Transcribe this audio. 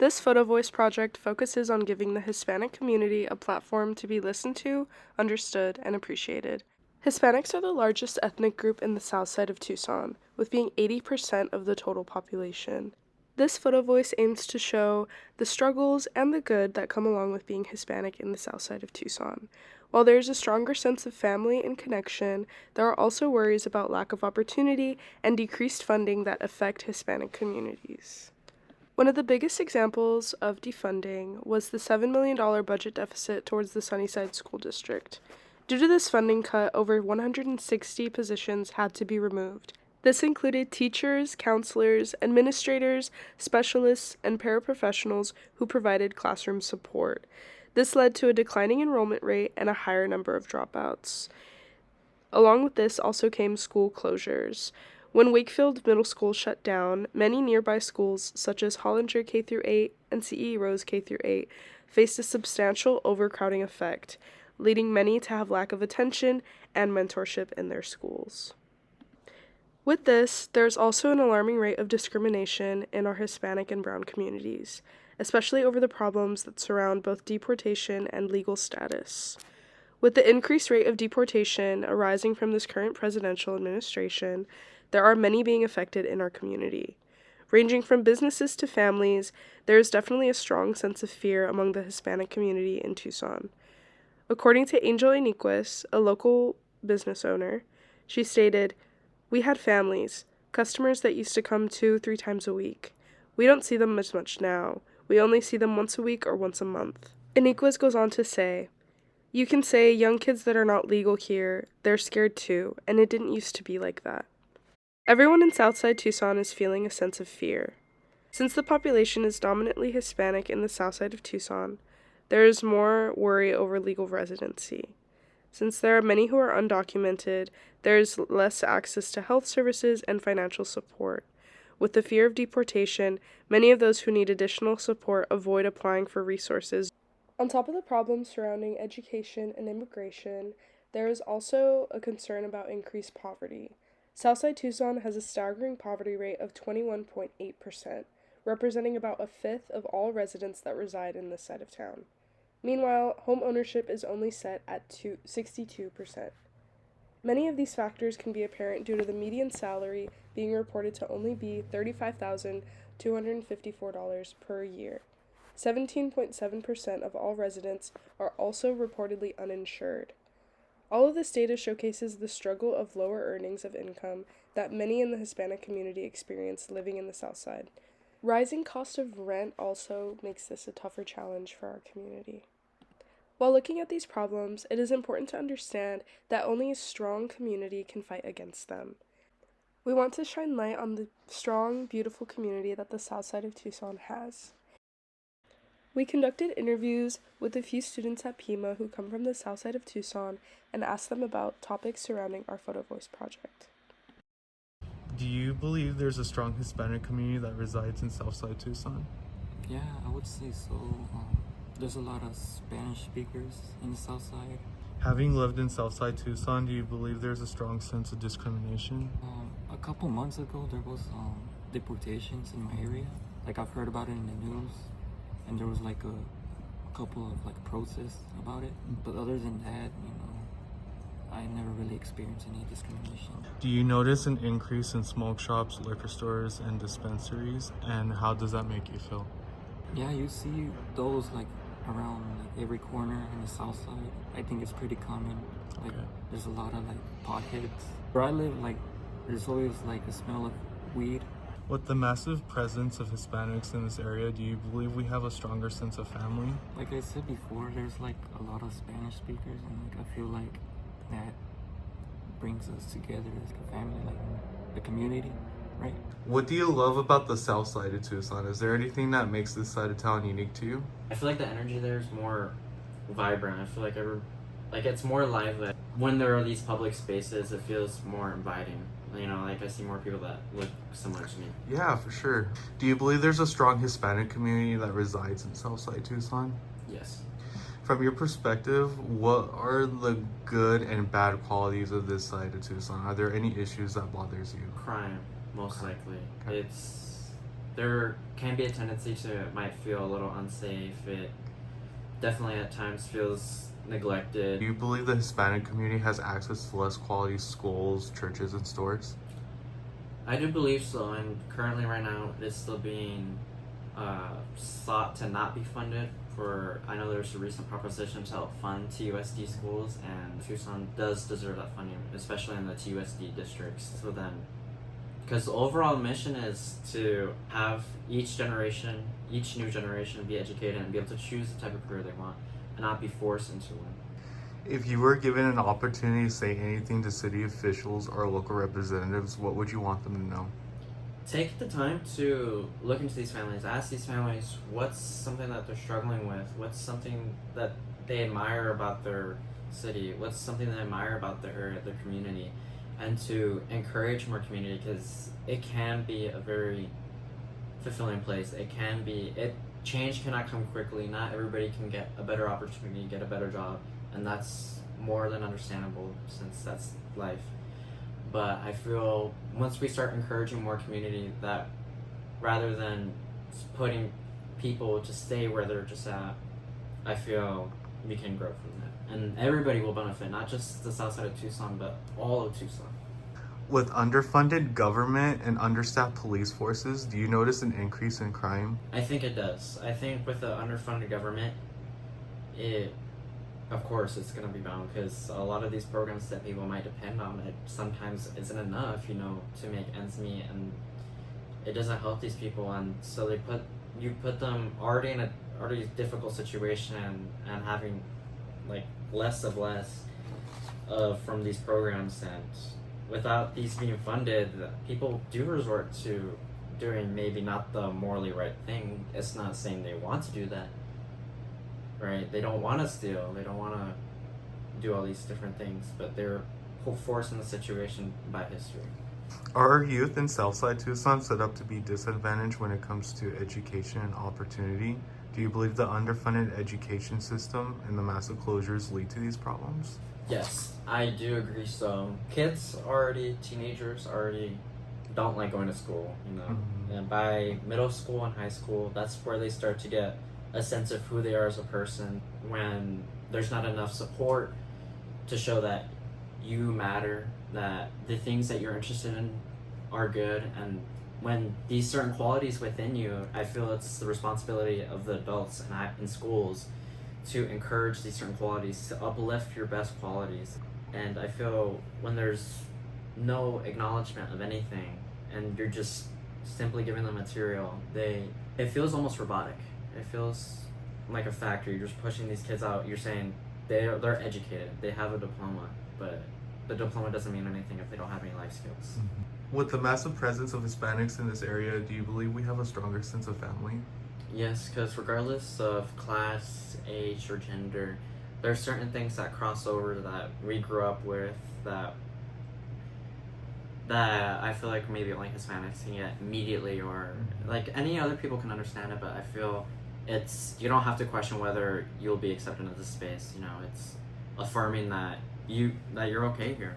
This PhotoVoice project focuses on giving the Hispanic community a platform to be listened to, understood, and appreciated. Hispanics are the largest ethnic group in the Southside of Tucson, with being 80% of the total population. This PhotoVoice aims to show the struggles and the good that come along with being Hispanic in the Southside of Tucson. While there is a stronger sense of family and connection, there are also worries about lack of opportunity and decreased funding that affect Hispanic communities. One of the biggest examples of defunding was the $7 million budget deficit towards the Sunnyside School District. Due to this funding cut, over 160 positions had to be removed. This included teachers, counselors, administrators, specialists, and paraprofessionals who provided classroom support. This led to a declining enrollment rate and a higher number of dropouts. Along with this also came school closures. When Wakefield Middle School shut down, many nearby schools, such as Hollinger K-8 and CE Rose K-8, faced a substantial overcrowding effect, leading many to have lack of attention and mentorship in their schools. With this, there's also an alarming rate of discrimination in our Hispanic and Brown communities, especially over the problems that surround both deportation and legal status. With the increased rate of deportation arising from this current presidential administration, there are many being affected in our community. Ranging from businesses to families, there is definitely a strong sense of fear among the Hispanic community in Tucson. According to Angel Inequities, a local business owner, she stated, "We had families, customers that used to come 2-3 times a week. We don't see them as much now. We only see them once a week or once a month." Inequities goes on to say, "You can say young kids that are not legal here, they're scared too, and it didn't used to be like that." Everyone in Southside Tucson is feeling a sense of fear. Since the population is dominantly Hispanic in the Southside of Tucson, there is more worry over legal residency. Since there are many who are undocumented, there is less access to health services and financial support. With the fear of deportation, many of those who need additional support avoid applying for resources. On top of the problems surrounding education and immigration, there is also a concern about increased poverty. Southside Tucson has a staggering poverty rate of 21.8%, representing about a fifth of all residents that reside in this side of town. Meanwhile, home ownership is only set at 62%. Many of these factors can be apparent due to the median salary being reported to only be $35,254 per year. 17.7% of all residents are also reportedly uninsured. All of this data showcases the struggle of lower earnings of income that many in the Hispanic community experience living in the South Side. Rising cost of rent also makes this a tougher challenge for our community. While looking at these problems, it is important to understand that only a strong community can fight against them. We want to shine light on the strong, beautiful community that the South Side of Tucson has. We conducted interviews with a few students at Pima who come from the South Side of Tucson and asked them about topics surrounding our PhotoVoice project. Do you believe there's a strong Hispanic community that resides in Southside Tucson? Yeah, I would say so. There's a lot of Spanish speakers in the South Side. Having lived in Southside Tucson, do you believe there's a strong sense of discrimination? A couple months ago, there was deportations in my area. Like, I've heard about it in the news, and there was like a couple of like protests about it. But other than that, I never really experienced any discrimination. Do you notice an increase in smoke shops, liquor stores, and dispensaries? And how does that make you feel? Yeah, you see those like around like every corner in the South Side. I think it's pretty common. Like, there's a lot of like potheads. Where I live, like, there's always like a smell of weed. With the massive presence of Hispanics in this area, do you believe we have a stronger sense of family? Like I said before, there's like a lot of Spanish speakers, and like I feel like that brings us together as a family, like the community, right? What do you love about the south side of Tucson? Is there anything that makes this side of town unique to you? I feel like the energy there is more vibrant. I feel like it's more lively. When there are these public spaces, it feels more inviting. Like I see more people that look similar to me. Yeah, for sure. Do you believe there's a strong Hispanic community that resides in Southside Tucson? Yes. From your perspective, what are the good and bad qualities of this side of Tucson? Are there any issues that bothers you? Crime, most likely. Okay. there can be a tendency to it might feel a little unsafe. It definitely at times feels neglected. Do you believe the Hispanic community has access to less quality schools, churches, and stores? I do believe so, and currently right now it's still being sought to not be funded. I know there's a recent proposition to help fund TUSD schools, and Tucson does deserve that funding, especially in the TUSD districts. So then, because the overall mission is to have each new generation be educated and be able to choose the type of career they want and not be forced into one. If you were given an opportunity to say anything to city officials or local representatives, what would you want them to know? Take the time to look into these families, ask these families what's something that they're struggling with, what's something that they admire about their city, what's something they admire about their community, and to encourage more community, because it can be a very fulfilling place. Change cannot come quickly. Not everybody can get a better opportunity, get a better job, and that's more than understandable since that's life. But I feel once we start encouraging more community, that rather than putting people to stay where they're just at, I feel we can grow from that. And everybody will benefit, not just the south side of Tucson, but all of Tucson. With underfunded government and understaffed police forces, do you notice an increase in crime? I think it does. I think with the underfunded government, of course, it's going to be bound, because a lot of these programs that people might depend on, it sometimes isn't enough, to make ends meet, and it doesn't help these people, and so you put them already in a already difficult situation and having less from these programs, and without these being funded, people do resort to doing maybe not the morally right thing. It's not saying they want to do that. Right? They don't want to steal. They don't want to do all these different things, but they're forced in the situation by history. Are our youth in Southside Tucson set up to be disadvantaged when it comes to education and opportunity? Do you believe the underfunded education system and the massive closures lead to these problems? Yes, I do agree. So teenagers already don't like going to school, and by middle school and high school, that's where they start to get a sense of who they are as a person. When there's not enough support to show that you matter, that the things that you're interested in are good, and when these certain qualities within you, I feel it's the responsibility of the adults in schools to encourage these certain qualities, to uplift your best qualities. And I feel when there's no acknowledgement of anything and you're just simply giving them material, it feels almost robotic. It feels like a factory. You're just pushing these kids out. You're saying they're educated, they have a diploma, but the diploma doesn't mean anything if they don't have any life skills. With the massive presence of Hispanics in this area, do you believe we have a stronger sense of family? Yes, because regardless of class, age, or gender, there are certain things that cross over that we grew up with that I feel like maybe only Hispanics can get immediately, or any other people can understand it, but I feel you don't have to question whether you'll be accepted into this space. It's affirming that you're okay here.